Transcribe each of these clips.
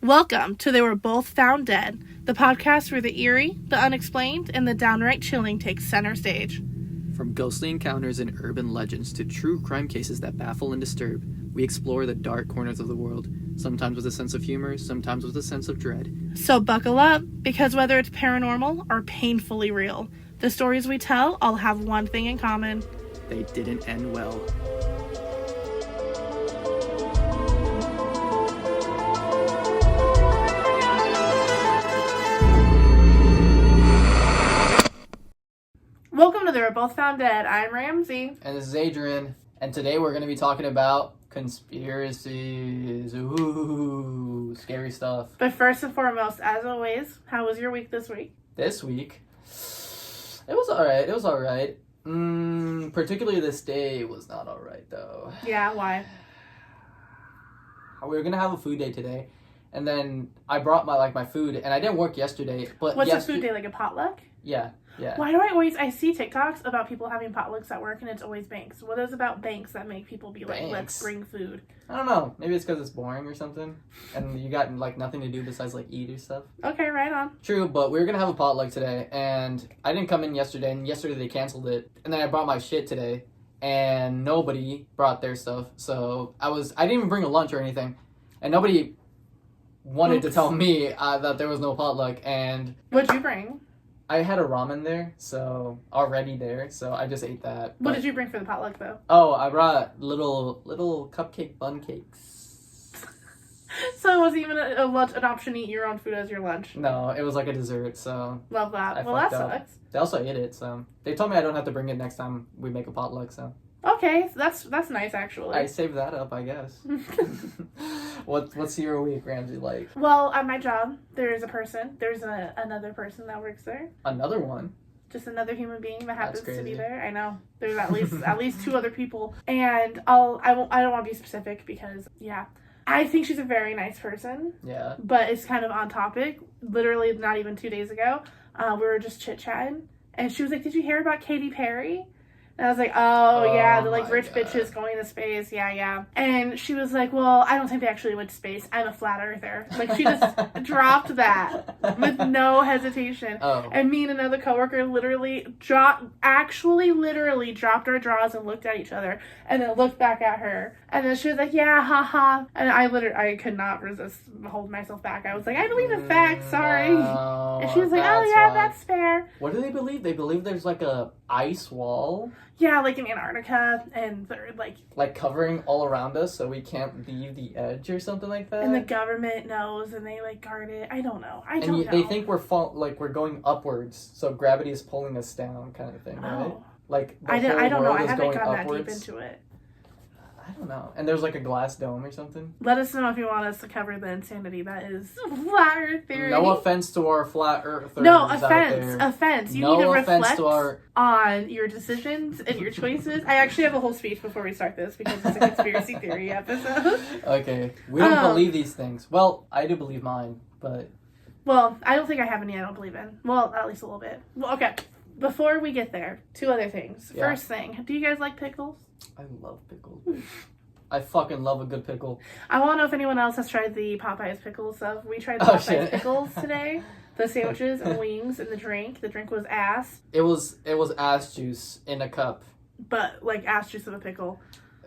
Welcome to They Were Both Found Dead, the podcast where the eerie, the unexplained, and the downright chilling take center stage. From ghostly encounters and urban legends to true crime cases that baffle and disturb, we explore the dark corners of the world, sometimes with a sense of humor, sometimes with a sense of dread. So buckle up, because whether it's paranormal or painfully real, the stories we tell all have one thing in common. They didn't end well. Welcome to They Were Both Found Dead. I'm Ramsey. And this is Adrian, and today we're going to be talking about conspiracies. Ooh, scary stuff. But first and foremost, as always, how was your week this week? This week? It was alright. Particularly this day was not alright, though. Yeah, why? We were going to have a food day today, and then I brought my food, and I didn't work yesterday, but What's a food day, like a potluck? Yeah. Why do I see TikToks about people having potlucks at work and it's always banks? What is about banks that make people be like, let's bring food? I don't know. Maybe it's because it's boring or something. And you got like nothing to do besides like eat or stuff. Okay, right on. True, but we were going to have a potluck today and I didn't come in yesterday and yesterday they canceled it. And then I brought my shit today and nobody brought their stuff. So I didn't even bring a lunch or anything. And nobody wanted to tell me that there was no potluck. And what'd you bring? I had a ramen there, so I just ate that. What did you bring for the potluck, though? Oh, I brought little cupcake bun cakes. So it wasn't even an option to eat your own food as your lunch? No, it was like a dessert, so... Love that. Well, that sucks. They also ate it, so... They told me I don't have to bring it next time we make a potluck, so... Okay, that's nice, actually. I saved that up, I guess. What's your week, Ramsey, like? Well, at my job, there's another person that works there. Another one? Just another human being that happens to be there. I know. There's at least two other people. And I don't want to be specific because, yeah. I think she's a very nice person. Yeah. But it's kind of on topic. Literally not even 2 days ago, we were just chit-chatting. And she was like, did you hear about Katy Perry? And I was like, oh yeah, the like rich bitches going to space, yeah. And she was like, well, I don't think they actually went to space. I'm a flat earther. Like, she just dropped that with no hesitation. Oh. And me and another coworker literally dropped our jaws and looked at each other, and then looked back at her. And then she was like, yeah, haha. And I could not hold myself back. I was like, I believe in facts, sorry. No, and she was like, oh yeah, that's fair. What do they believe? They believe there's like a ice wall. Yeah, like in Antarctica, and they're like covering all around us so we can't leave the edge or something like that. And the government knows, and they like guard it. I don't know. They think we're going upwards, so gravity is pulling us down, kind of thing, right? Like I don't know. I haven't gone that deep into it. I don't know. And there's like a glass dome or something. Let us know if you want us to cover the insanity that is flat Earth theory. No offense to our flat Earthers. No offense. You need to reflect to on your decisions and your choices. I actually have a whole speech before we start this because it's a conspiracy theory episode. Okay, we don't believe these things. Well, I do believe mine, but. Well, I don't think I have any I don't believe in. Well, at least a little bit. Well, okay. Before we get there, two other things. Yeah. First thing, do you guys like pickles? I love pickles. I fucking love a good pickle. I want to know if anyone else has tried the Popeyes pickle stuff. We tried the Popeyes pickles today. The sandwiches and wings and the drink. The drink was ass. It was ass juice in a cup. But like ass juice of a pickle.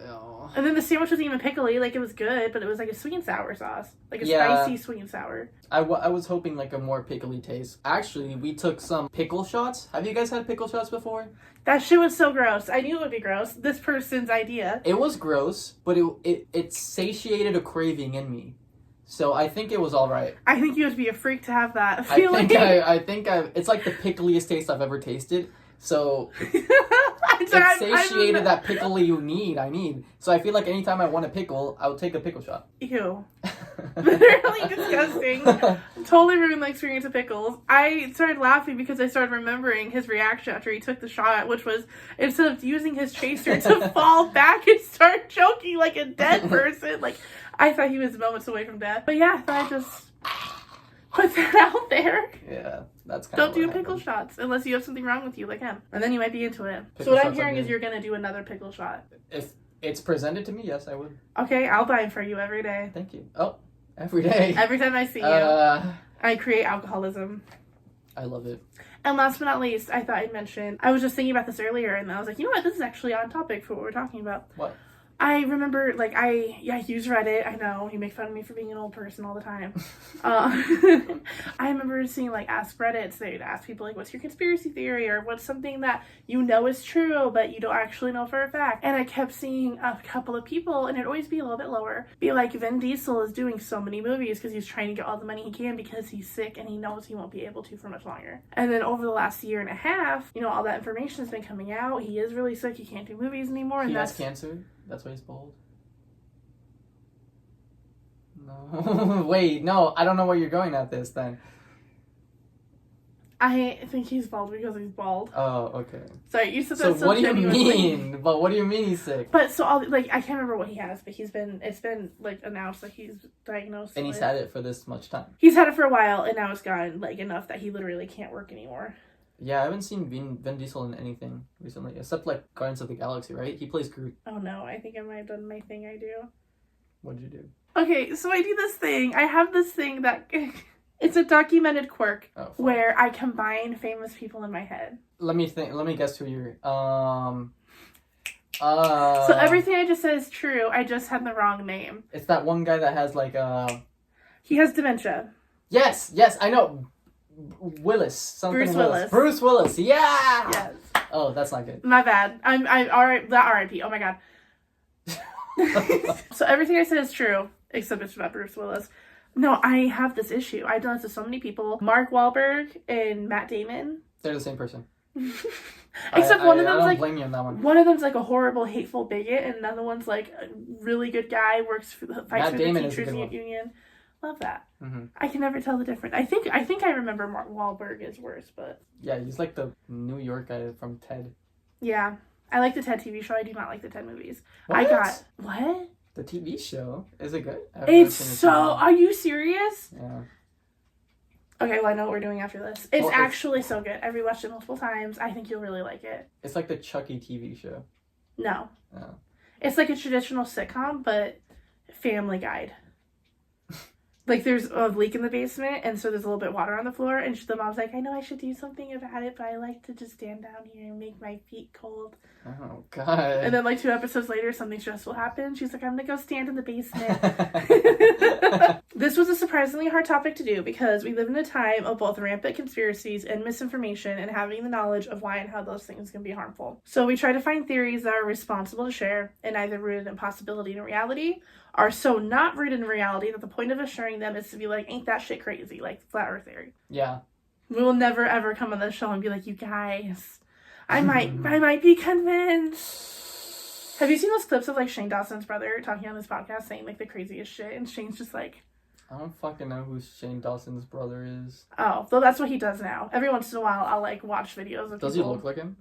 Oh. And then the sandwich wasn't even pickly. Like, it was good, but it was like a sweet and sour sauce. Like a spicy sweet and sour. I was hoping like a more pickly taste. Actually, we took some pickle shots. Have you guys had pickle shots before? That shit was so gross. I knew it would be gross. This person's idea. It was gross, but it satiated a craving in me. So I think it was all right. I think you would be a freak to have that feeling. It's like the pickliest taste I've ever tasted. So it satiated that pickle I need. So I feel like anytime I want a pickle, I would take a pickle shot. Ew. Literally disgusting. Totally ruined the experience of pickles. I started laughing because I started remembering his reaction after he took the shot, which was instead of using his chaser to fall back and start choking like a dead person. Like, I thought he was moments away from death. But yeah, so I just put that out there. Yeah, that's kind Don't of do pickle shots unless you have something wrong with you like him. And then you might be into it. Pickle so what I'm hearing is you're going to do another pickle shot. If it's presented to me, yes, I would. Okay, I'll buy it for you every day. Thank you. Oh, Every day. Every time I see you, I create alcoholism. I love it. And last but not least, I thought I'd mention, I was just thinking about this earlier, and I was like, you know what, this is actually on topic for what we're talking about. What? I remember, like, I use Reddit. I know, you make fun of me for being an old person all the time. I remember seeing, like, Ask Reddit, so they'd ask people, like, what's your conspiracy theory, or what's something that you know is true, but you don't actually know for a fact. And I kept seeing a couple of people, and it'd always be a little bit lower, be like, Vin Diesel is doing so many movies because he's trying to get all the money he can because he's sick, and he knows he won't be able to for much longer. And then over the last year and a half, you know, all that information has been coming out. He is really sick. He can't do movies anymore. He and has cancer? That's why he's bald? No. Wait, no, I don't know where you're going at this then. I think he's bald because he's bald. Oh, okay. Sorry, you said so that so what do you genuinely. mean? But what do you mean he's sick? But so all like I can't remember what he has, but it's been like announced that he's diagnosed. And he's had it for this much time. He's had it for a while, and now it's gotten like enough that he literally can't work anymore. Yeah, I haven't seen Vin Diesel in anything recently, except like Guardians of the Galaxy, right? He plays Groot. Oh no, I think I might have done my thing I do. What'd you do? Okay, so I do this thing. I have this thing that it's a documented quirk where I combine famous people in my head. Let me guess who you're. So everything I just said is true. I just had the wrong name. It's that one guy that has like He has dementia. Yes, I know. Bruce Willis. Yeah. Yes. Oh, that's not good. My bad. I'm alright. That R.I.P. Oh my god. So everything I said is true, except it's about Bruce Willis. No, I have this issue. I've done this to so many people. Mark Wahlberg and Matt Damon. They're the same person. Except one of them's like blame you on that one. One of them's like a horrible, hateful bigot, and another one's like a really good guy, fights for the teachers union. Love that. Mm-hmm. I can never tell the difference. I think I remember Mark Wahlberg is worse, but yeah, he's like the New York guy from Ted. Yeah, I like the Ted TV show. I do not like the Ted movies. What? What? The TV show, is it good? It's so. Are you serious? Yeah. Okay, well I know what we're doing after this. It's actually so good. I've rewatched it multiple times. I think you'll really like it. It's like the Chucky TV show. No. Oh. It's like a traditional sitcom, but Family Guide. Like, there's a leak in the basement, and so there's a little bit of water on the floor, and the mom's like, I know I should do something about it, but I like to just stand down here and make my feet cold. Oh, God. And then, like, 2 episodes later, something stressful happens. She's like, I'm gonna go stand in the basement. This was a surprisingly hard topic to do, because we live in a time of both rampant conspiracies and misinformation, and having the knowledge of why and how those things can be harmful. So we try to find theories that are responsible to share, and either rooted in possibility and reality, are so not rooted in reality that the point of us sharing them is to be like, ain't that shit crazy, like flat earth theory. Yeah. We will never ever come on the show and be like, you guys, I might be convinced. Have you seen those clips of like Shane Dawson's brother talking on this podcast saying like the craziest shit, and Shane's just like, I don't fucking know who Shane Dawson's brother is. Oh, though that's what he does now. Every once in a while I'll like watch videos of Does people. he look like him?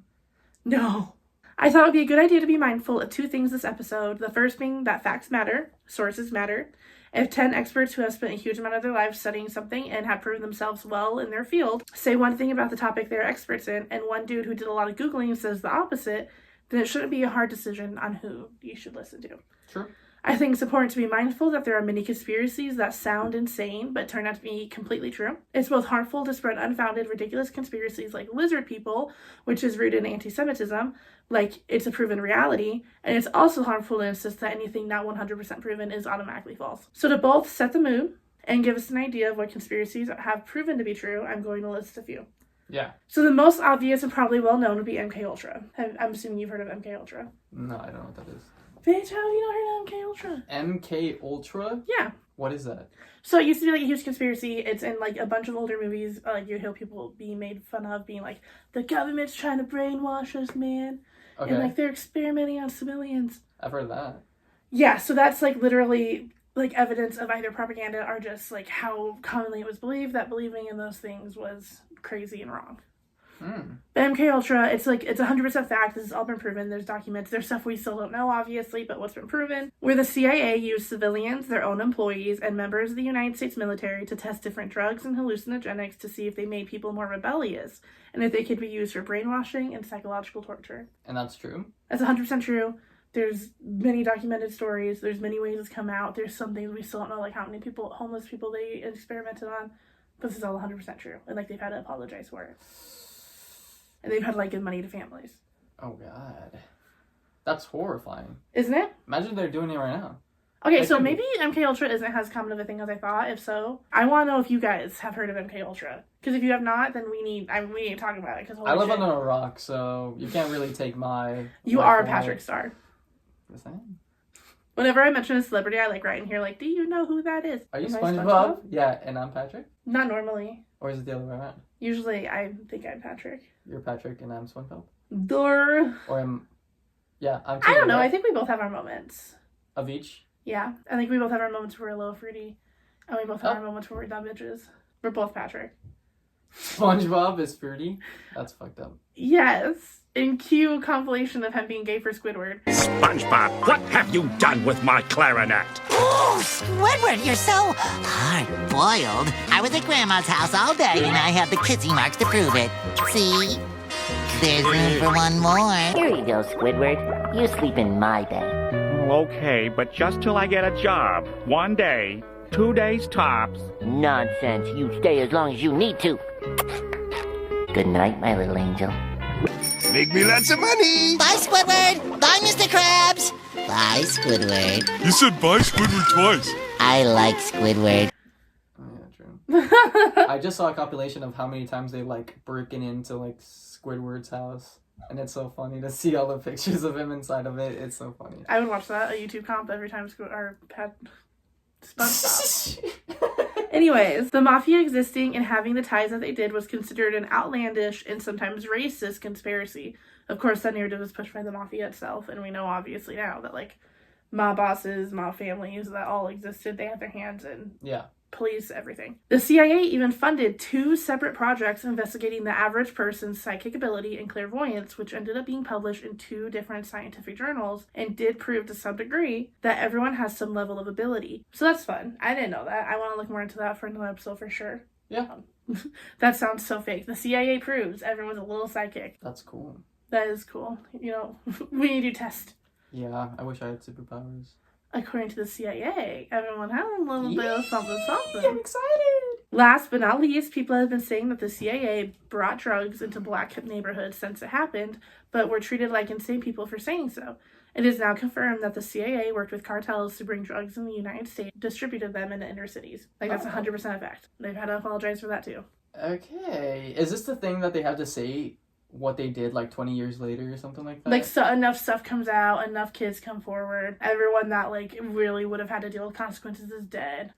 No. I thought it would be a good idea to be mindful of 2 things this episode. The first being that facts matter, sources matter. If 10 experts who have spent a huge amount of their lives studying something and have proven themselves well in their field say one thing about the topic they're experts in, and one dude who did a lot of Googling says the opposite, then it shouldn't be a hard decision on who you should listen to. True. I think it's important to be mindful that there are many conspiracies that sound insane but turn out to be completely true. It's both harmful to spread unfounded, ridiculous conspiracies like lizard people, which is rooted in anti-Semitism, like it's a proven reality, and it's also harmful to insist that anything not 100% proven is automatically false. So to both set the mood and give us an idea of what conspiracies have proven to be true, I'm going to list a few. Yeah. So the most obvious and probably well known would be MK Ultra. I'm assuming you've heard of MK Ultra. No, I don't know what that is. Bitch, how have you not heard of MK Ultra? MK Ultra? Yeah. What is that? So it used to be like a huge conspiracy. It's in like a bunch of older movies. Like you hear people being made fun of, being like, the government's trying to brainwash us, man. Okay. And like they're experimenting on civilians. I've heard of that. Yeah, so that's like literally like evidence of either propaganda or just like how commonly it was believed that believing in those things was crazy and wrong. The MK Ultra, it's 100% fact. This has all been proven. There's documents. There's stuff we still don't know, obviously, but what's been proven. Where the CIA used civilians, their own employees, and members of the United States military to test different drugs and hallucinogenics to see if they made people more rebellious and if they could be used for brainwashing and psychological torture. And that's true? That's 100% true. There's many documented stories. There's many ways it's come out. There's some things we still don't know, like how many homeless people they experimented on. But this is all 100% true. And, like, they've had to apologize for it. And they've had to, like, give money to families. Oh, God. That's horrifying. Isn't it? Imagine they're doing it right now. Okay, so maybe MK Ultra isn't as common of a thing as I thought. If so, I want to know if you guys have heard of MK Ultra. Because if you have not, then we need to talk about it. Cause I live under a rock, so you can't really take my... You are a Patrick Star. What's that? Whenever I mention a celebrity, I like writing here, like, do you know who that is? Are you SpongeBob? Yeah, and I'm Patrick? Not normally. Or is it the other way around? Usually, I think I'm Patrick. You're Patrick and I'm SpongeBob? Door. Or I'm... Yeah, I'm... I don't know. I think we both have our moments. Of each? Yeah. I think we both have our moments where we're a little fruity. And we both have our moments where we're dumb bitches. We're both Patrick. SpongeBob is fruity? That's fucked up. Yes. In cue compilation of him being gay for Squidward. SpongeBob, what have you done with my clarinet? Oh, Squidward, you're so hard-boiled. I was at Grandma's house all day, and I have the kissy marks to prove it. See? There's room for one more. Here you go, Squidward. You sleep in my bed. Okay, but just till I get a job. 1 day, 2 days tops. Nonsense. You stay as long as you need to. Good night, my little angel. Make me lots of money! Bye, Squidward! Bye, Mr. Krabs! Bye, Squidward. You said bye, Squidward, twice. I like Squidward. Oh, yeah, true. I just saw a compilation of how many times they, like, broken into, like, Squidward's house. And it's so funny to see all the pictures of him inside of it. It's so funny. I would watch that, a YouTube comp, every time SpongeBob. Anyways, the mafia existing and having the ties that they did was considered an outlandish and sometimes racist conspiracy. Of course, that narrative was pushed by the mafia itself, and we know obviously now that, like, mob bosses, mob families, that all existed. They had their hands in police, everything. The CIA even funded 2 separate projects investigating the average person's psychic ability and clairvoyance, which ended up being published in 2 different scientific journals and did prove to some degree that everyone has some level of ability. So that's fun. I didn't know that. I want to look more into that for another episode for sure. Yeah. That sounds so fake. The CIA proves everyone's a little psychic. That's cool. That is cool. You know, we need to test. Yeah, I wish I had superpowers. According to the CIA, everyone has a little bit of something. I'm excited! Last but not least, people have been saying that the CIA brought drugs into black neighborhoods since it happened, but were treated like insane people for saying so. It is now confirmed that the CIA worked with cartels to bring drugs in the United States, distributed them into inner cities. Like, that's 100% a fact. They've had to apologize for that, too. Okay. Is this the thing that they have to say what they did, like, 20 years later or something like that? Like, so enough stuff comes out, enough kids come forward. Everyone that, like, really would have had to deal with consequences is dead.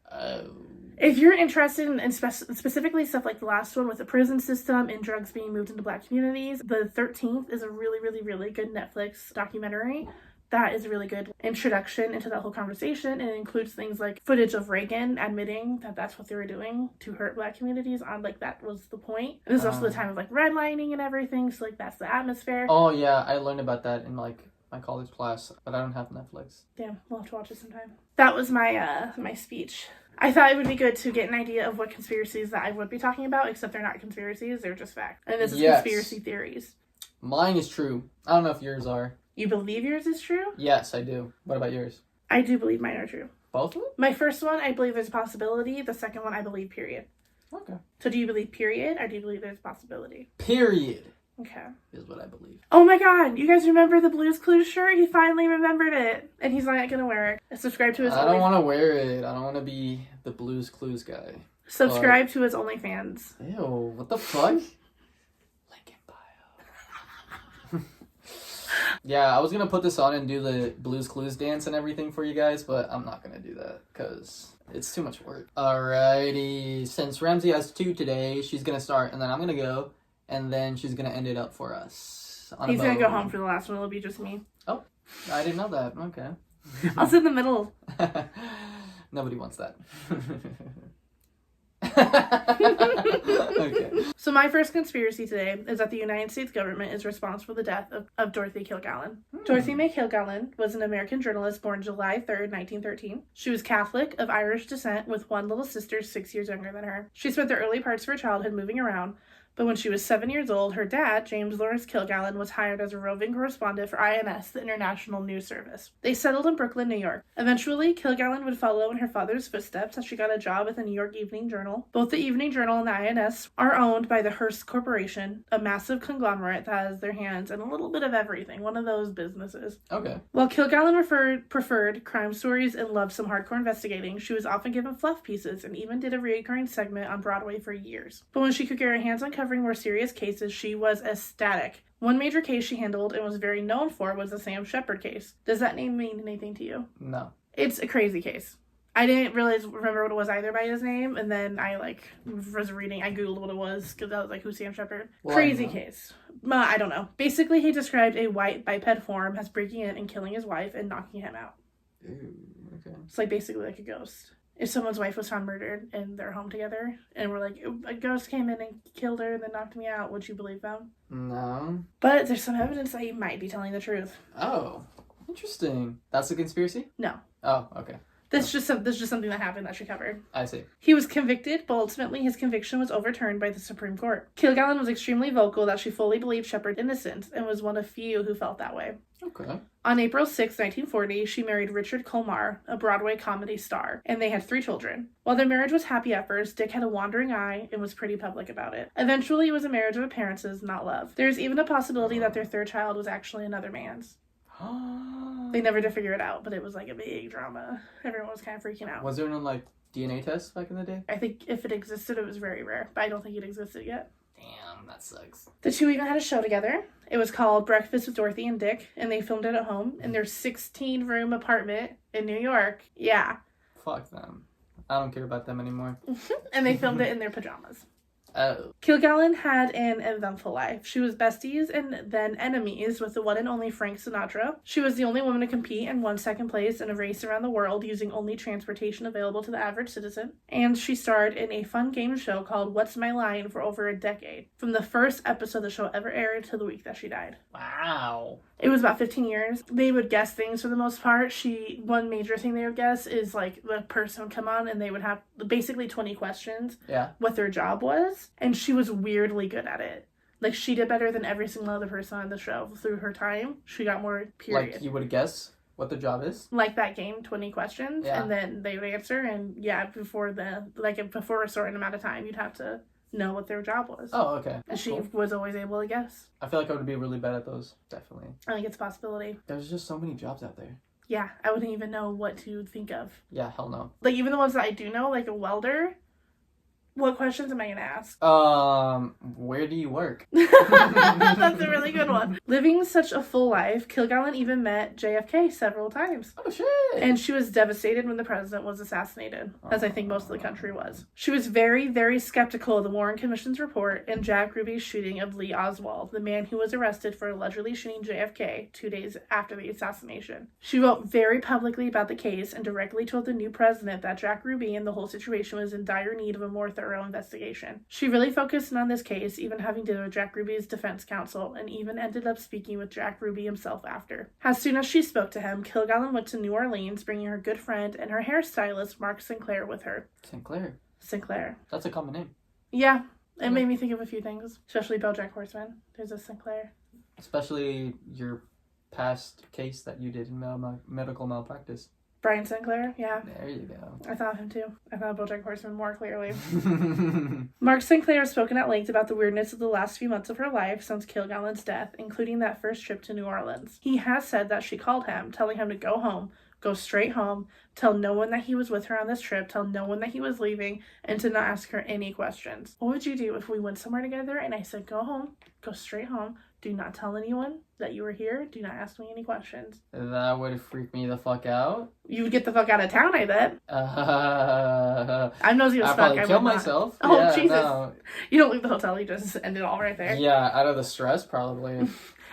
If you're interested in specifically stuff like the last one with the prison system and drugs being moved into black communities, The 13th is a really, really, really good Netflix documentary. That is a really good introduction into that whole conversation, and it includes things like footage of Reagan admitting that that's what they were doing to hurt black communities on, like, that was the point. And this is also the time of, like, redlining and everything, so, like, that's the atmosphere. Oh, yeah, I learned about that in, like, my college class, but I don't have Netflix. Damn, we'll have to watch it sometime. That was my my speech. I thought it would be good to get an idea of what conspiracies that I would be talking about, except they're not conspiracies, they're just facts. And this is conspiracy theories. Mine is true. I don't know if yours are. You believe yours is true? Yes, I do. What about yours? I do believe mine are true. Both of them? My first one, I believe there's a possibility. The second one, I believe period. Okay. So do you believe period, or do you believe there's a possibility? Period. Okay. Is what I believe. Oh my god, you guys remember the Blue's Clues shirt? He finally remembered it. And he's not gonna wear it. Subscribe to his I don't want to wear it. I don't want to be the Blue's Clues guy. Subscribe to his OnlyFans. Ew, what the fuck? Link in bio. Yeah, I was gonna put this on and do the Blue's Clues dance and everything for you guys, but I'm not gonna do that because it's too much work. Alrighty, since Ramsey has 2 today, she's gonna start and then I'm gonna go and then she's gonna end it up for us. He's gonna go home for the last one, it'll be just me. Oh, I didn't know that. Okay. I'll sit in the middle. Nobody wants that. Okay. So my first conspiracy today is that the United States government is responsible for the death of Dorothy Kilgallen. Dorothy Mae Kilgallen was an American journalist born July 3rd, 1913. She was Catholic, of Irish descent, with one little sister 6 years younger than her. She spent the early parts of her childhood moving around, But when she was 7 years old, her dad, James Lawrence Kilgallen, was hired as a roving correspondent for INS, the International News Service. They settled in Brooklyn, New York. Eventually, Kilgallen would follow in her father's footsteps as she got a job at the New York Evening Journal. Both the Evening Journal and the INS are owned by the Hearst Corporation, a massive conglomerate that has their hands in a little bit of everything, one of those businesses. Okay. While Kilgallen preferred crime stories and loved some hardcore investigating, she was often given fluff pieces and even did a recurring segment on Broadway for years. But when she could get her hands on covering more serious cases, she was ecstatic. One major case she handled and was very known for was the Sam Shepard case. Does that name mean anything to you? No. It's a crazy case. I didn't remember what it was either by his name, and then I was reading, I googled what it was, because I was like, who's Sam Shepard? Well, Crazy case. I don't know. Basically, he described a white biped form as breaking in and killing his wife and knocking him out. Ooh, okay. It's basically like a ghost. If someone's wife was found murdered and they're home together, and we're like, a ghost came in and killed her and then knocked me out, would you believe them? No. But there's some evidence that he might be telling the truth. Oh, interesting. That's a conspiracy? No. Oh, okay. This is just something that happened that she covered. I see. He was convicted, but ultimately his conviction was overturned by the Supreme Court. Kilgallen was extremely vocal that she fully believed Shepard's innocence and was one of few who felt that way. Okay. On April 6, 1940, she married Richard Colmar, a Broadway comedy star, and they had 3 children. While their marriage was happy at first, Dick had a wandering eye and was pretty public about it. Eventually, it was a marriage of appearances, not love. There's even a possibility that their 3rd child was actually another man's. They never did figure it out, but it was a big drama. Everyone was kind of freaking out. Was there no DNA tests back in the day? I think if it existed, it was very rare, but I don't think it existed yet. Damn, that sucks. The two even had a show together. It was called Breakfast with Dorothy and Dick, and they filmed it at home in their 16-room apartment in New York. Yeah. Fuck them. I don't care about them anymore. And they filmed it in their pajamas. Oh. Kilgallen had an eventful life. She was besties and then enemies with the one and only Frank Sinatra. She was the only woman to compete and won 2nd place in a race around the world using only transportation available to the average citizen. And she starred in a fun game show called What's My Line for over a decade. From the first episode the show ever aired to the week that she died. Wow. It was about 15 years. They would guess things for the most part. One major thing they would guess is the person would come on and they would have basically 20 questions. Yeah. What their job was. And she was weirdly good at it. She did better than every single other person on the show through her time. She got more, period. You would guess what the job is? Like that game, 20 questions. Yeah. And then they would answer. And before a certain amount of time, you'd have to know what their job was. Oh, okay. And she cool. was always able to guess. I feel like I would be really bad at those. Definitely. I think it's a possibility. There's just so many jobs out there. Yeah, I wouldn't even know what to think of. Yeah, hell no. Even the ones that I do know, like a welder, what questions am I going to ask? Where do you work? That's a really good one. Living such a full life, Kilgallen even met JFK several times. Oh, shit. And she was devastated when the president was assassinated, as I think most of the country was. She was very, very skeptical of the Warren Commission's report and Jack Ruby's shooting of Lee Oswald, the man who was arrested for allegedly shooting JFK 2 days after the assassination. She wrote very publicly about the case and directly told the new president that Jack Ruby and the whole situation was in dire need of a more thorough investigation. She really focused on this case, even having dinner with Jack Ruby's defense counsel, and even ended up speaking with Jack Ruby himself after. As soon as she spoke to him, Kilgallen went to New Orleans, bringing her good friend and her hairstylist, Mark Sinclair, with her. Sinclair. That's a common name. Yeah, it made me think of a few things, especially BoJack Horseman. There's a Sinclair. Especially your past case that you did in medical malpractice. Brian Sinclair, yeah. There you go. I thought of him too. I thought of BoJack Horseman more clearly. Mark Sinclair has spoken at length about the weirdness of the last few months of her life since Kilgallen's death, including that first trip to New Orleans. He has said that she called him, telling him to go home, go straight home, tell no one that he was with her on this trip, tell no one that he was leaving, and to not ask her any questions. What would you do if we went somewhere together and I said, go home, go straight home, do not tell anyone that you were here, do not ask me any questions? That would freak me the fuck out. You would get the fuck out of town, I bet. I'm nosy as I'd fuck. probably I kill would not. myself. Oh, yeah, Jesus. No. You don't leave the hotel, you just end it all right there. Yeah, out of the stress, probably.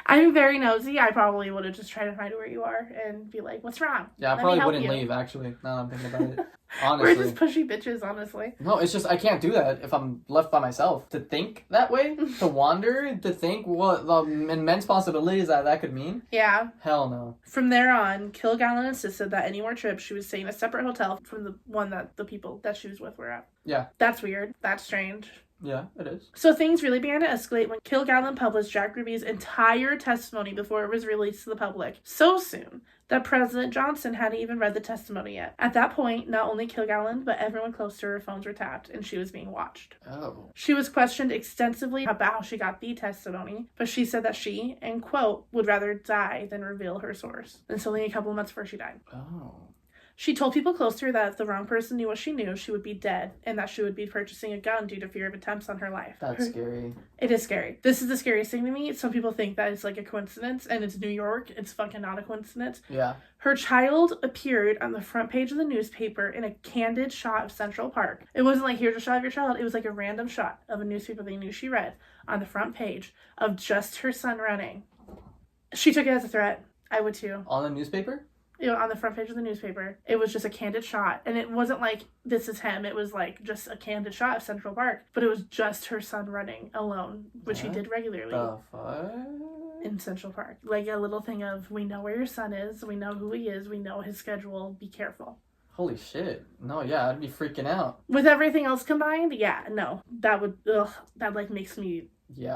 I'm very nosy. I probably would have just tried to find where you are and be like, what's wrong? Yeah, I Let me probably help wouldn't you. leave, actually, now that I'm thinking about it. Honestly. We're just pushy bitches, honestly. No, it's just, I can't do that if I'm left by myself. To think that way, to wander, to think what the immense possibilities that could mean. Yeah. Hell no. From there on, Kilgallen insisted that any more trips she would stay in a separate hotel from the one that the people that she was with were at. Yeah. That's weird. That's strange. Yeah, it is. So things really began to escalate when Kilgallen published Jack Ruby's entire testimony before it was released to the public. So soon that President Johnson hadn't even read the testimony yet. At that point, not only Kilgallen, but everyone close to her phones were tapped, and she was being watched. Oh. She was questioned extensively about how she got the testimony, but she said that she, and quote, would rather die than reveal her source. And it's only a couple of months before she died. Oh. She told people close to her that if the wrong person knew what she knew, she would be dead, and that she would be purchasing a gun due to fear of attempts on her life. That's scary. It is scary. This is the scariest thing to me. Some people think that it's like a coincidence, and it's New York. It's fucking not a coincidence. Yeah. Her child appeared on the front page of the newspaper in a candid shot of Central Park. It wasn't like, here's a shot of your child. It was like a random shot of a newspaper they knew she read on the front page of just her son running. She took it as a threat. I would too. On the newspaper? On the front page of the newspaper. It was just a candid shot. And it wasn't like, this is him. It was like just a candid shot of Central Park. But it was just her son running alone, which he did regularly. The fuck? In Central Park. Like a little thing of, we know where your son is. We know who he is. We know his schedule. Be careful. Holy shit. No, yeah, I'd be freaking out. With everything else combined, yeah, no. That would, that like makes me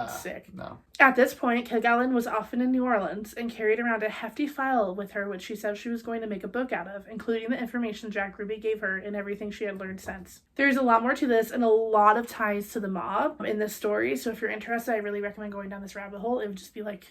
sick. No. At this point, Kilgallen was often in New Orleans and carried around a hefty file with her, which she said she was going to make a book out of, including the information Jack Ruby gave her and everything she had learned since. There's a lot more to this and a lot of ties to the mob in this story, so if you're interested, I really recommend going down this rabbit hole. It would just be like,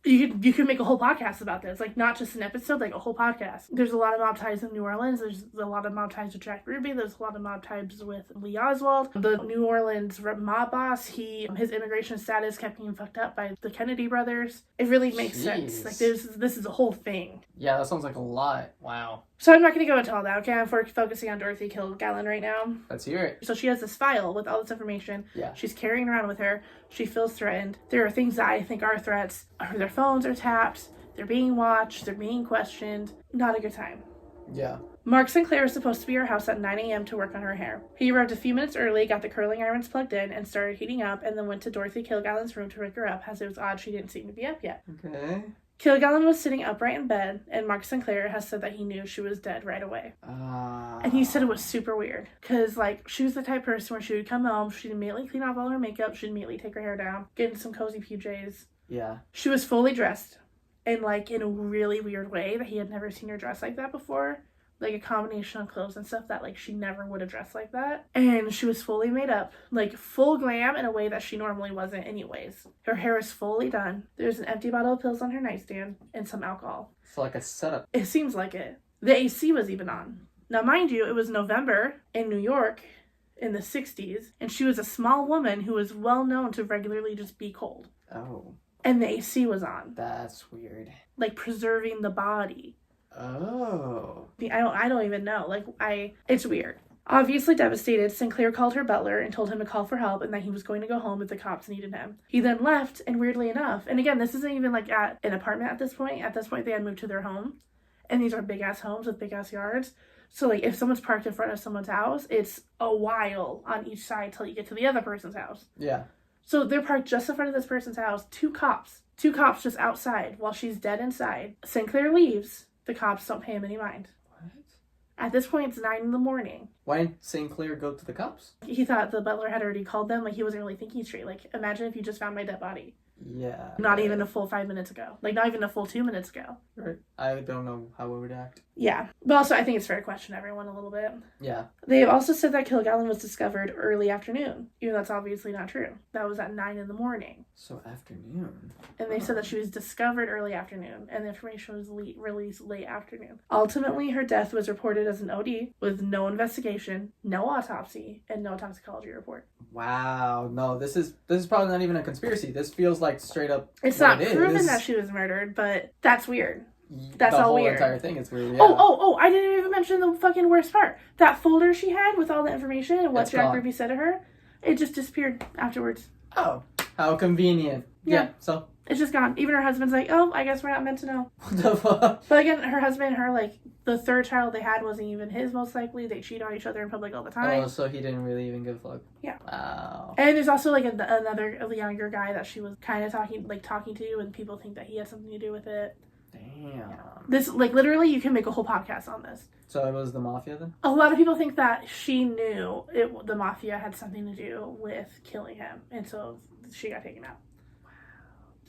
you could make a whole podcast about this, like not just an episode, like a whole podcast. There's a lot of mob ties in New Orleans. There's a lot of mob ties with Jack Ruby. There's a lot of mob ties with Lee Oswald, the New Orleans mob boss. His immigration status kept being fucked up by the Kennedy brothers. It really makes sense. Like this is a whole thing. Yeah, that sounds like a lot. Wow. So I'm not going to go into all that, okay? I'm focusing on Dorothy Kilgallen right now. Let's hear it. So she has this file with all this information. Yeah. She's carrying around with her. She feels threatened. There are things that I think are threats. Their phones are tapped. They're being watched. They're being questioned. Not a good time. Yeah. Mark Sinclair was supposed to be at her house at 9 a.m. to work on her hair. He arrived a few minutes early, got the curling irons plugged in, and started heating up, and then went to Dorothy Kilgallen's room to wake her up, as it was odd she didn't seem to be up yet. Okay. Kilgallen was sitting upright in bed, and Mark Sinclair has said that he knew she was dead right away. And he said it was super weird, because, like, she was the type of person where she would come home, she'd immediately clean off all her makeup, she'd immediately take her hair down, get in some cozy PJs. Yeah. She was fully dressed, and, like, in a really weird way that he had never seen her dress like that before. Like, a combination of clothes and stuff that, like, she never would have dressed like that. And she was fully made up. Like, full glam in a way that she normally wasn't anyways. Her hair is fully done. There's an empty bottle of pills on her nightstand and some alcohol. It's like a setup. It seems like it. The AC was even on. Now, mind you, it was November in New York in the 60s, and she was a small woman who was well known to regularly just be cold. Oh. And the AC was on. That's weird. Like, preserving the body. Oh. I don't even know. Like, it's weird. Obviously devastated, Sinclair called her butler and told him to call for help and that he was going to go home if the cops needed him. He then left, and weirdly enough, and again, this isn't even like at an apartment at this point. At this point, they had moved to their home. And these are big-ass homes with big-ass yards. So, like, if someone's parked in front of someone's house, it's a while on each side till you get to the other person's house. Yeah. So they're parked just in front of this person's house. Two cops just outside while she's dead inside. Sinclair leaves. The cops don't pay him any mind. What? At this point, it's 9 a.m. Why didn't Sinclair go to the cops? He thought the butler had already called them. Like, he wasn't really thinking straight. Like, imagine if you just found my dead body. Yeah. Not even a full 5 minutes ago. Like, not even a full 2 minutes ago. Right. I don't know how we would act. Yeah. But also, I think it's fair to question everyone a little bit. Yeah. They have also said that Kilgallen was discovered early afternoon. Even though that's obviously not true. That was at 9 a.m. So afternoon. And they said that she was discovered early afternoon, and the information was released late afternoon. Ultimately, her death was reported as an OD with no investigation, no autopsy, and no toxicology report. Wow. No, this is probably not even a conspiracy. This feels like straight up. It's not proven that she was murdered, but that's weird. That's the all whole weird. Entire thing is weird. Yeah. Oh! I didn't even mention the fucking worst part. That folder she had with all the information and what Jack Ruby said to her, it just disappeared afterwards. Oh, how convenient. Yeah. So it's just gone. Even her husband's like, oh, I guess we're not meant to know. What the fuck? But again, her husband, like, the third child they had wasn't even his, most likely. They cheat on each other in public all the time. Oh, so he didn't really even give a fuck. Yeah. Wow. And there's also, like, another younger guy that she was kind of talking to, and people think that he had something to do with it. Damn. This, like, literally, you can make a whole podcast on this. So it was the mafia then? A lot of people think that she knew the mafia had something to do with killing him, and so she got taken out.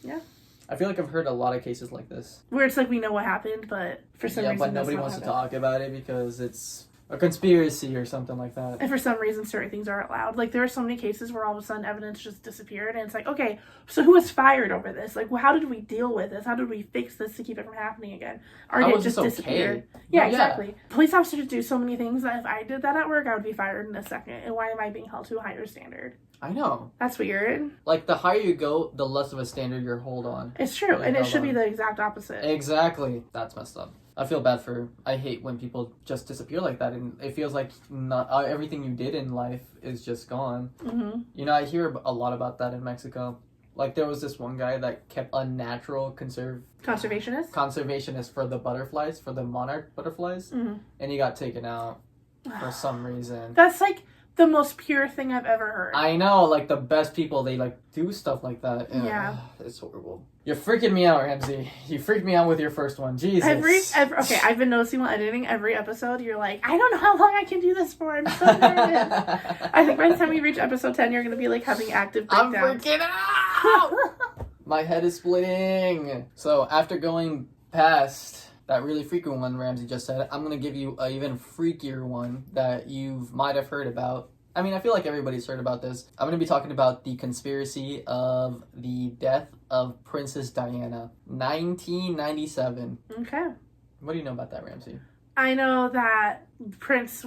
Yeah. I feel like I've heard a lot of cases like this. Where it's like we know what happened, but for some reason but nobody wants to talk about it because it's a conspiracy or something like that. And for some reason, certain things aren't allowed. Like, there are so many cases where all of a sudden evidence just disappeared, and it's like, okay, so who was fired over this? Like, well, how did we deal with this? How did we fix this to keep it from happening again? Or did it just disappear? Yeah, exactly. Police officers do so many things that if I did that at work, I would be fired in a second. And why am I being held to a higher standard? I know. That's weird. Like, the higher you go, the less of a standard you're hold on. It's true, and it should be the exact opposite. Exactly. That's messed up. I feel bad I hate when people just disappear like that, and it feels like not everything you did in life is just gone. Mm-hmm. You know, I hear a lot about that in Mexico. Like, there was this one guy that kept a natural conservationist for the butterflies, for the monarch butterflies, and he got taken out for some reason. That's like the most pure thing I've ever heard. I know, like, the best people, they, like, do stuff like that. And, yeah. It's horrible. You're freaking me out, Ramsey. You freaked me out with your first one. Jesus. Okay, I've been noticing while editing every episode, you're like, I don't know how long I can do this for. I'm so nervous. I think by the time we reach episode 10, you're going to be, like, having active breakdowns. I'm freaking out! My head is splitting. So, after going past that really freaking one Ramsey just said, I'm going to give you an even freakier one that you might have heard about. I mean, I feel like everybody's heard about this. I'm going to be talking about the conspiracy of the death of Princess Diana, 1997. Okay. What do you know about that, Ramsey? I know that Prince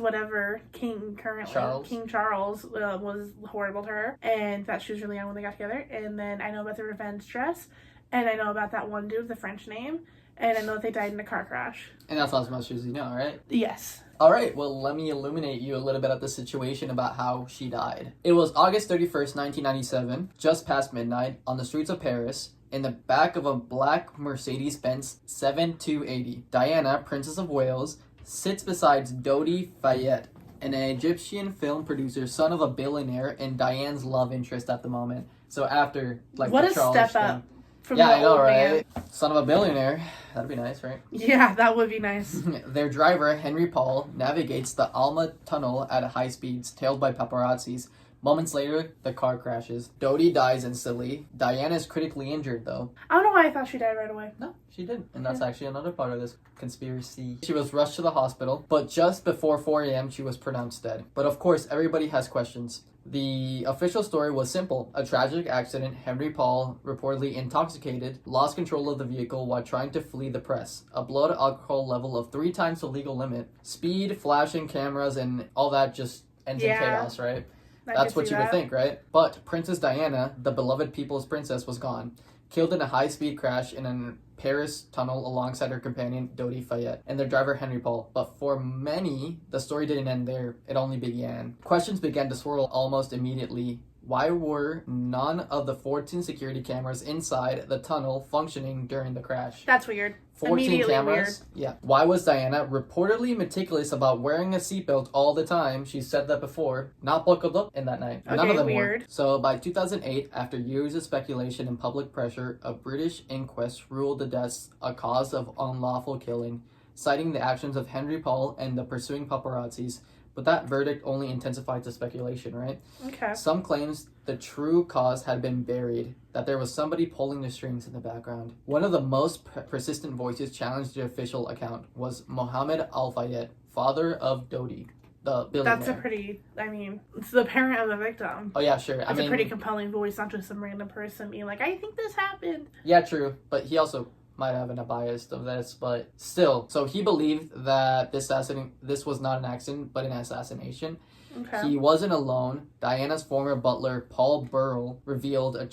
King Charles was horrible to her, and that she was really young when they got together. And then I know about the revenge dress, and I know about that one dude with the French name, and I know that they died in a car crash. And that's as much as you know, right? Yes. All right, well, let me illuminate you a little bit of the situation about how she died. It was August 31st, 1997, just past midnight, on the streets of Paris, in the back of a black Mercedes-Benz 7280. Diana, Princess of Wales, sits beside Dodi Fayed, an Egyptian film producer, son of a billionaire, and Diane's love interest at the moment. So after, like, what the a Charles step thing. up. Yeah, I know, right? Son of a billionaire. That'd be nice, right? Yeah, that would be nice. Their driver, Henry Paul, navigates the Alma Tunnel at high speeds, tailed by paparazzis. Moments later, the car crashes. Dodi dies instantly. Diana is critically injured, though. I don't know why I thought she died right away. No, she didn't. And that's actually another part of this conspiracy. She was rushed to the hospital, but just before 4 a.m., she was pronounced dead. But of course, everybody has questions. The official story was simple. A tragic accident. Henry Paul, reportedly intoxicated, lost control of the vehicle while trying to flee the press. A blood alcohol level of 3 times the legal limit. Speed, flashing cameras, and all that just ends in chaos, right? That's what you would think, right? But Princess Diana, the beloved people's princess, was gone. Killed in a high-speed crash in a Paris tunnel alongside her companion, Dodi Fayed, and their driver, Henry Paul. But for many, the story didn't end there. It only began. Questions began to swirl almost immediately. Why were none of the 14 security cameras inside the tunnel functioning during the crash? That's weird. 14 cameras? Weird. Yeah. Why was Diana reportedly meticulous about wearing a seatbelt all the time? She said that before. Not buckled up in that night. Okay, None of them weird. were. So by 2008, after years of speculation and public pressure, a British inquest ruled the deaths a cause of unlawful killing, citing the actions of Henry Paul and the pursuing paparazzis. But that verdict only intensified the speculation, right? Okay. Some claims the true cause had been buried, that there was somebody pulling the strings in the background. One of the most persistent voices challenged the official account was Mohammed Al-Fayed, father of Dodi, the billionaire. That's a pretty, it's the parent of the victim. Oh yeah, sure. That's a pretty compelling voice, not just some random person being like, I think this happened. Yeah, true. But he also might have been a bias of this, but still. So he believed that this was not an accident, but an assassination. Okay. He wasn't alone. Diana's former butler, Paul Burrell, revealed a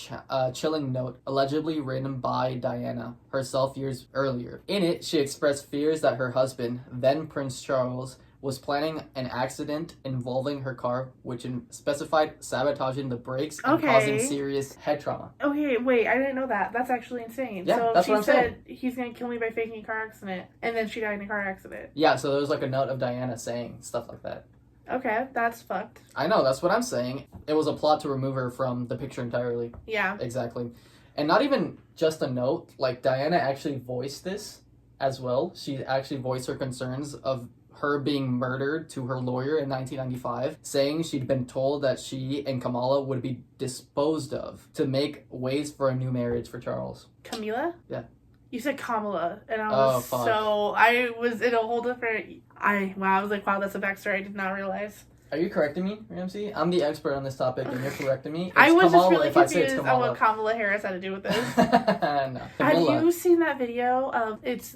chilling note allegedly written by Diana herself years earlier. In it, she expressed fears that her husband, then Prince Charles, was planning an accident involving her car, which specified sabotaging the brakes and causing serious head trauma. Okay, wait, I didn't know that. That's actually insane. Yeah, so that's she what I'm said saying. He's gonna kill me by faking a car accident, and then she died in a car accident. Yeah, so there was like a note of Diana saying stuff like that. Okay, that's fucked. I know, that's what I'm saying. It was a plot to remove her from the picture entirely. Yeah. Exactly. And not even just a note, like Diana actually voiced this as well. She actually voiced her concerns of her being murdered to her lawyer in 1995, saying she'd been told that she and Kamala would be disposed of to make ways for a new marriage for Charles. Camila? Yeah. You said Kamala, and I was fuck. I was in a whole different. I was like, wow, that's a backstory I did not realize. Are you correcting me, Ramsey? I'm the expert on this topic, and you're correcting me. It's I was Kamala just really if I say it's confused on Kamala. what Kamala Harris had to do with this. No, Have Camilla. you seen that video of it's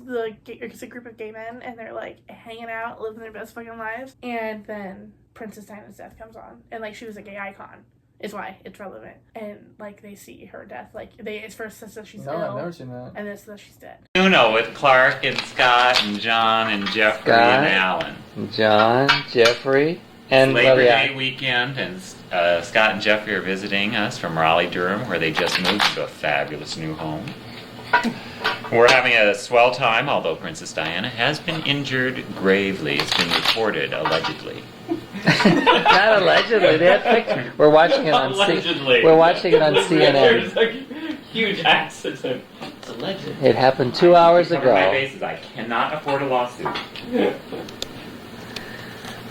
a group of gay men and they're like hanging out, living their best fucking lives, and then Princess Diana's death comes on, and like she was a gay icon. Is why it's relevant, and like they see her death, like it's first says that she's No, ill, I've never seen that. and then says she's dead. With Clark and Scott and John and Jeffrey and Alan. John, Jeffrey, and Labor Liliana. Day weekend, and Scott and Jeffrey are visiting us from Raleigh, Durham, where they just moved to a fabulous new home. We're having a swell time, although Princess Diana has been injured gravely. It's been reported, allegedly. Not allegedly. They have pictures. We're watching it on Allegedly. We're watching it on CNN. There's like huge accident. It's alleged. It happened 2 hours Cover my ago. bases. I cannot afford a lawsuit.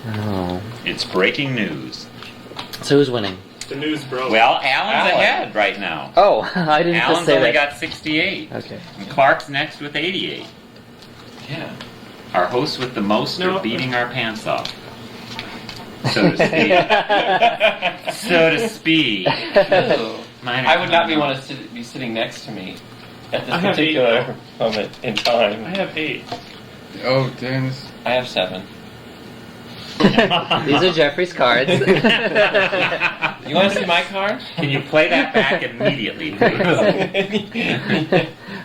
Oh. It's breaking news. So who's winning? The news broke. Well, Alan's ahead right now. Oh, I didn't just Alan's say only that. got 68. Okay. And Clark's next with 88. Yeah. Our hosts with the most are beating our pants off. So to speak. So to speak. I would not want to be sitting next to me at this particular moment in time. I have 8. Oh, Dennis. I have 7. These are Jeffrey's cards. You want to see my card? Can you play that back immediately, please?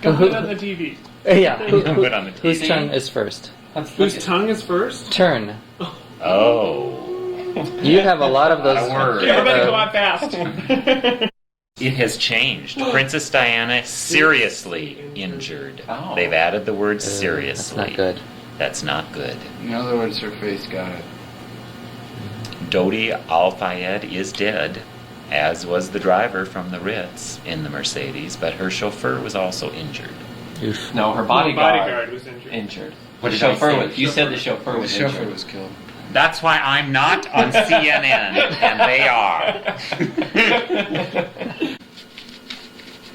Go put it on the TV. Yeah. Put it on the Whose TV. turn is first? Whose tongue is first? Turn. Oh. You have a lot of those. A word. Everybody go on fast. It has changed. Princess Diana seriously injured. Oh. They've added the word That's seriously. not good. That's not good. In other words, her face got it. Dodi Al-Fayed is dead, as was the driver from the Ritz in the Mercedes, but her chauffeur was also injured. Oof. No, her bodyguard was injured. injured. What The did I chauffeur say? was. You said the chauffeur The was chauffeur injured. was killed. That's why I'm not on CNN, and they are.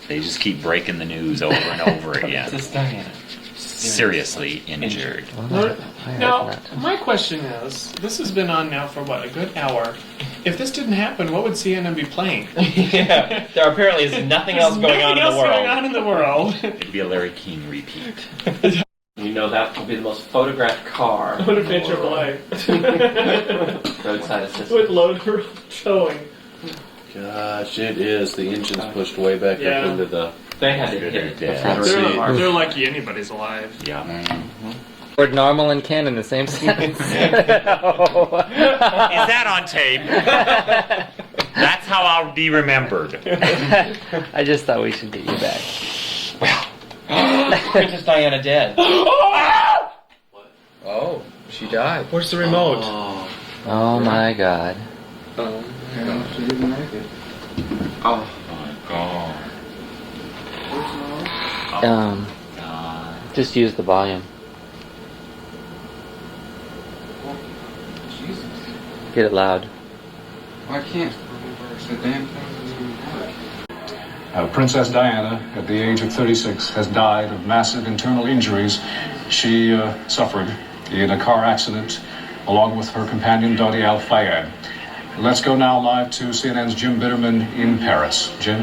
They just keep breaking the news over and over again. Princess Diana. Seriously injured. Well, I hope Now, not. my question is, this has been on now for what, a good hour? If this didn't happen, what would CNN be playing? Yeah, there apparently is nothing else going on in the world. Going on in the world. It'd be a Larry King repeat. You know that will be the most photographed car. What a in the picture world. play. Roadside assistance. With loader towing. Gosh, it is. The engine's pushed way back Yeah. up into the. They had to hit it. Dead. Front seat. They're lucky anybody's alive. Yeah. Word normal and can in the same sentence. Is that on tape? That's how I'll be remembered. I just thought we should get you back. Princess Diana dead. Oh, she died. Where's the remote? Oh my god. Yeah, she didn't make it. Oh my god. Just use the volume. Jesus. Get it loud. I can't. The damn thing doesn't even work. Princess Diana, at the age of 36, has died of massive internal injuries she suffered in a car accident along with her companion Dodi Al-Fayed. Let's go now live to CNN's Jim Bitterman in Paris. Jim?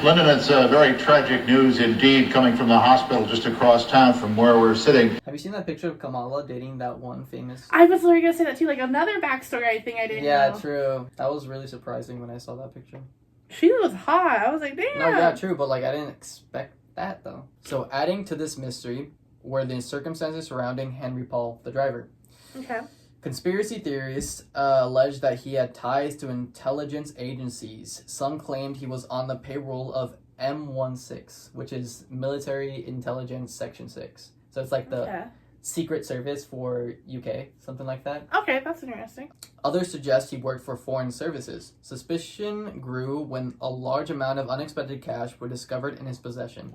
London, it's very tragic news indeed coming from the hospital just across town from where we're sitting. Have you seen that picture of Kamala dating that one famous? I was literally gonna say that too. Like another backstory, I think I didn't know. True. That was really surprising when I saw that picture. She was hot. I was like, damn. No, yeah, true, but like I didn't expect that though. So adding to this mystery were the circumstances surrounding Henry Paul, the driver. Okay. Conspiracy theorists allege that he had ties to intelligence agencies. Some claimed he was on the payroll of M16, which is Military Intelligence Section 6. So it's like the Secret Service for UK, something like that. Okay, that's interesting. Others suggest he worked for foreign services. Suspicion grew when a large amount of unexpected cash were discovered in his possession.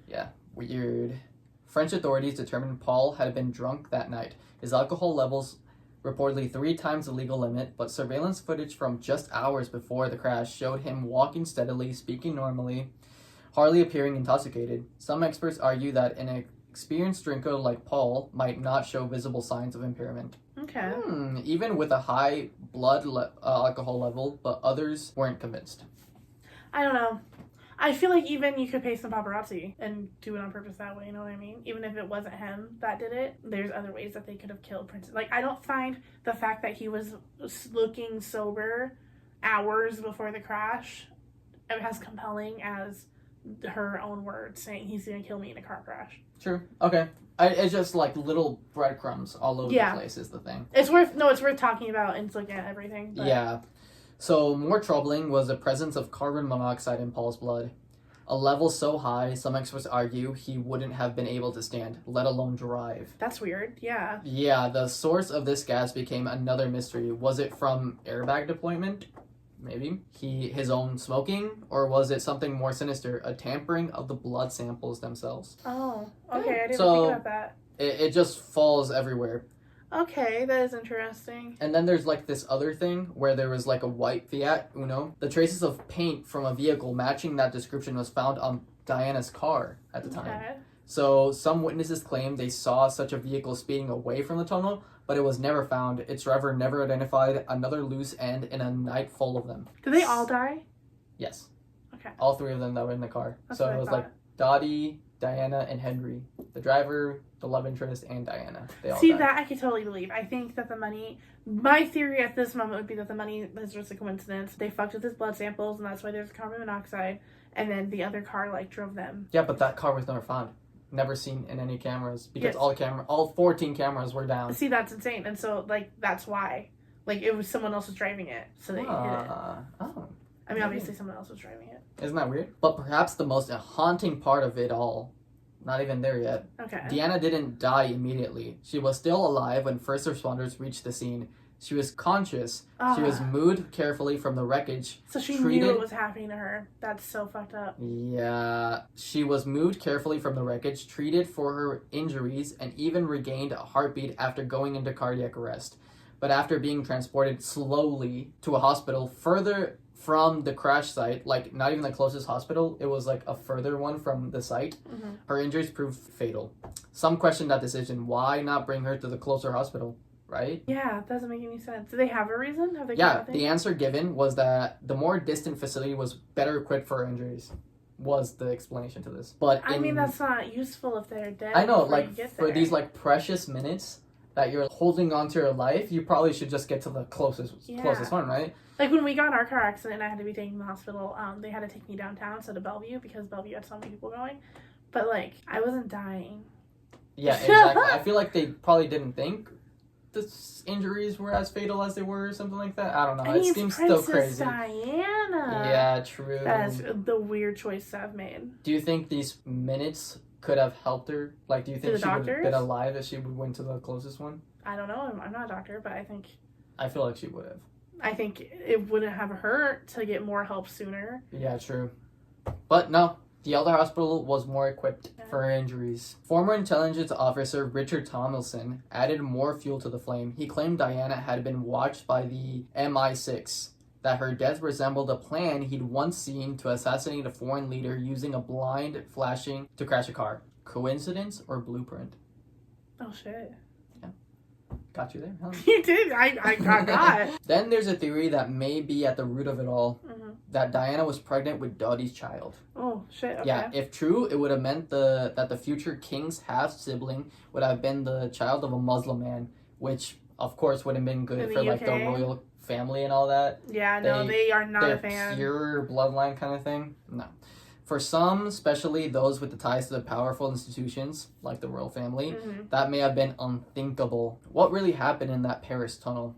Yeah, weird. French authorities determined Paul had been drunk that night. His alcohol levels reportedly 3 times the legal limit, but surveillance footage from just hours before the crash showed him walking steadily, speaking normally, hardly appearing intoxicated. Some experts argue that an experienced drinker like Paul might not show visible signs of impairment. Okay. Even with a high blood alcohol level, but others weren't convinced. I don't know. I feel like even you could pay some paparazzi and do it on purpose that way, you know what I mean? Even if it wasn't him that did it, there's other ways that they could have killed Princess. Like, I don't find the fact that he was looking sober hours before the crash as compelling as her own words saying he's gonna kill me in a car crash. True. Okay. It's just like little breadcrumbs all over the place is the thing. It's worth talking about and looking at everything. But. Yeah. So more troubling was the presence of carbon monoxide in Paul's blood. A level so high, some experts argue he wouldn't have been able to stand, let alone drive. That's weird, yeah. Yeah, the source of this gas became another mystery. Was it from airbag deployment? Maybe. His own smoking? Or was it something more sinister, a tampering of the blood samples themselves? Oh, okay, I didn't think about that. It just falls everywhere. Okay, that is interesting. And then there's like this other thing where there was like a white Fiat Uno. The traces of paint from a vehicle matching that description was found on Diana's car at the time. Okay. So some witnesses claim they saw such a vehicle speeding away from the tunnel, but it was never found. Its driver never identified. Another loose end in a night full of them. Did they all die? Yes. Okay. All 3 of them that were in the car. That's so what it I was thought. like Dottie, Diana, and Henry. The driver, the love interest, and Diana. They all See, died. that I could totally believe. I think that the money... My theory at this moment would be that the money is just a coincidence. They fucked with his blood samples, and that's why there's carbon monoxide. And then the other car, like, drove them. Yeah, but that car was never found. Never seen in any cameras. Because Yes. all 14 cameras were down. See, that's insane. And so, like, that's why. Like, it was someone else was driving it, so they hit it. Oh. I mean, obviously someone else was driving it. Isn't that weird? But perhaps the most haunting part of it all, not even there yet. Okay. Deanna didn't die immediately. She was still alive when first responders reached the scene. She was conscious. She was moved carefully from the wreckage. So she knew what was happening to her. That's so fucked up. Yeah. She was moved carefully from the wreckage, treated for her injuries, and even regained a heartbeat after going into cardiac arrest. But after being transported slowly to a hospital further from the crash site, like not even the closest hospital, it was like a further one from the site, her injuries proved fatal. Some questioned that decision. Why not bring her to the closer hospital? Right? Yeah, it doesn't make any sense. Do they have a reason? Have they The answer given was that the more distant facility was better equipped for her injuries, was the explanation to this. But I mean, that's not useful if they're dead. I know, before you like, get for there. these, like, precious minutes that you're holding on to your life, you probably should just get to the closest one, right? Like, when we got in our car accident and I had to be taken to the hospital, they had to take me downtown, so to Bellevue, because Bellevue had so many people going. But, like, I wasn't dying. Yeah, exactly. I feel like they probably didn't think the injuries were as fatal as they were or something like that. I don't know. I mean, it seems Princess still crazy. Diana. Yeah, true. That's the weird choice to have made. Do you think these minutes could have helped her? Like, do you think the she would have doctors? been alive if she would went to the closest one? I don't know. I'm not a doctor, but I feel like she would have. I think it wouldn't have hurt to get more help sooner. Yeah, true. But no, the other hospital was more equipped for her injuries. Former intelligence officer Richard Tomlinson added more fuel to the flame. He claimed Diana had been watched by the MI6, that her death resembled a plan he'd once seen to assassinate a foreign leader using a blind flashing to crash a car. Coincidence or blueprint? Oh, shit. Got you there, huh? You did. I got. Then there's a theory that may be at the root of it all, that Diana was pregnant with Dottie's child. Oh, shit, okay. Yeah, if true, it would have meant that the future king's half-sibling would have been the child of a Muslim man, which, of course, would have been good for, like, the royal family and all that. Yeah, no, they are not a fan. Their pure bloodline kind of thing? No. For some, especially those with the ties to the powerful institutions, like the royal family, that may have been unthinkable. What really happened in that Paris tunnel?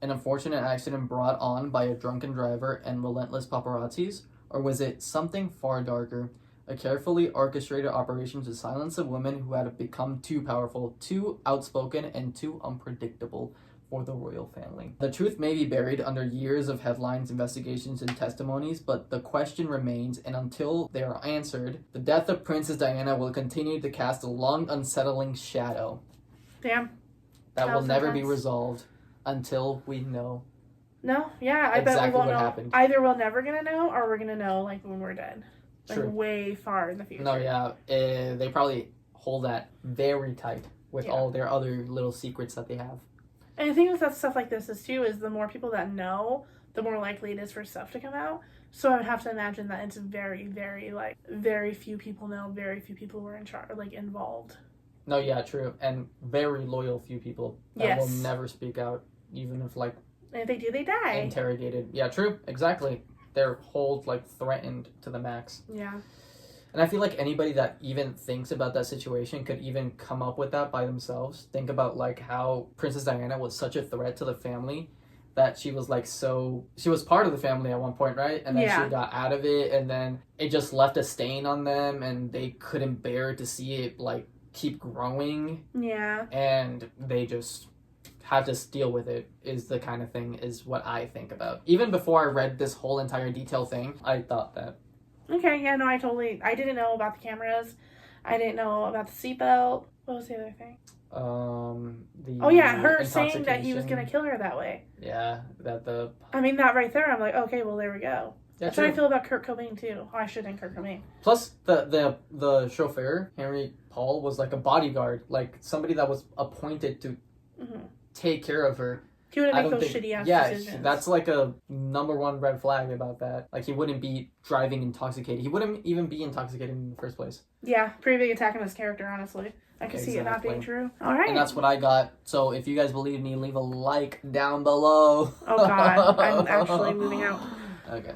An unfortunate accident brought on by a drunken driver and relentless paparazzis? Or was it something far darker? A carefully orchestrated operation to silence a woman who had become too powerful, too outspoken, and too unpredictable for the royal family. The truth may be buried under years of headlines, investigations, and testimonies, but the question remains, and until they are answered, the death of Princess Diana will continue to cast a long, unsettling shadow. Damn. That will never be resolved until we know. No, yeah, I exactly bet we won't what know. Happened. Either we're never gonna know, or we're gonna know like when we're dead, like True. way far in the future. No, yeah, they probably hold that very tight with all their other little secrets that they have. And the thing with that stuff like this is too is the more people that know, the more likely it is for stuff to come out. So I would have to imagine that it's very, very like very few people know, very few people were in charge, like involved. No, yeah, true, and very loyal few people that will never speak out, even if like. And if they do, they die. Interrogated. Yeah, true. Exactly. They're hold like threatened to the max. Yeah. And I feel like anybody that even thinks about that situation could even come up with that by themselves. Think about like how Princess Diana was such a threat to the family that she was like she was part of the family at one point, right? And then she got out of it, and then it just left a stain on them, and they couldn't bear to see it like keep growing. Yeah. And they just had to deal with it, is the kind of thing, is what I think about. Even before I read this whole entire detail thing, I thought that. Okay, yeah, no, I didn't know about the cameras. I didn't know about the seatbelt. What was the other thing? Her saying that he was going to kill her that way. Yeah, I mean, that right there, I'm like, okay, well, there we go. Yeah, That's how I feel about Kurt Cobain, too. Oh, I shouldn't Kurt Cobain. Plus, the chauffeur, Henry Paul, was like a bodyguard, like somebody that was appointed to take care of her. He wouldn't make those shitty ass decisions. Yeah, that's like a #1 red flag about that. Like, he wouldn't be driving intoxicated. He wouldn't even be intoxicated in the first place. Yeah, pretty big attack on his character, honestly. I can see it not being true. All right. And that's what I got. So if you guys believe me, leave a like down below. Oh, God. I'm actually moving out. Okay.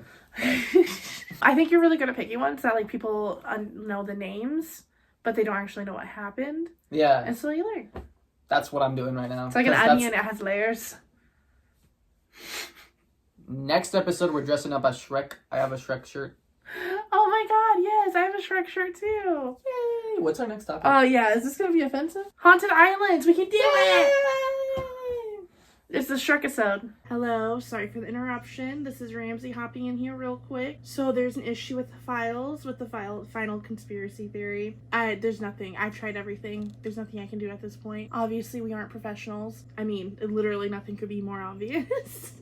I think you're really good at picking ones that, like, people know the names, but they don't actually know what happened. Yeah. And so you learn. That's what I'm doing right now. It's like an onion, it has layers. Next episode, we're dressing up as Shrek. I have a Shrek shirt. Oh my God, yes, I have a Shrek shirt too. Yay! What's our next topic? Oh yeah, is this gonna be offensive? Haunted Islands, we can do it! It's the Shrek episode. Hello, sorry for the interruption. This is Ramsey hopping in here real quick. So there's an issue with the files, with the final conspiracy theory. There's nothing. I've tried everything. There's nothing I can do at this point. Obviously, we aren't professionals. I mean, literally nothing could be more obvious.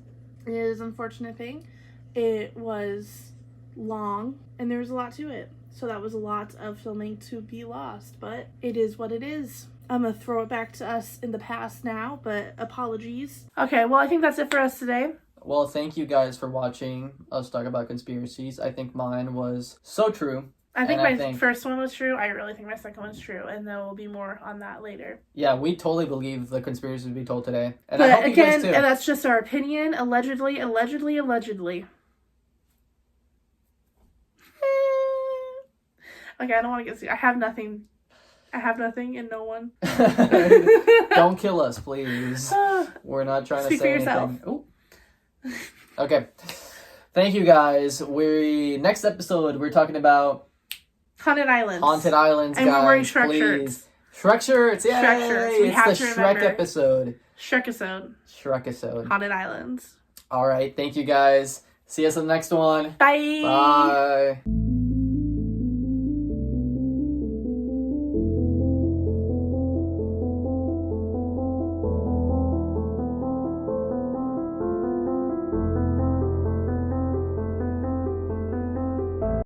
It is an unfortunate thing. It was long, and there was a lot to it. So that was a lot of filming to be lost, but it is what it is. I'm going to throw it back to us in the past now, but apologies. Okay, well, I think that's it for us today. Well, thank you guys for watching us talk about conspiracies. I think mine was so true. I think my first one was true. I really think my second one's true, and there will be more on that later. Yeah, we totally believe the conspiracies we told today. And but I hope again, you guys too. And that's just our opinion. Allegedly. Okay, I don't want to get... I have nothing and no one. Don't kill us, please. We're not trying to say anything. Ooh. Okay. Thank you, guys. Next episode, we're talking about... Haunted Islands. Haunted Islands, and guys. And we're wearing Shrek shirts. Shrek shirts, yay! Shrek shirts. It's the Shrek episode. Shrek-isode. Haunted Islands. All right. Thank you, guys. See us in the next one. Bye. Bye.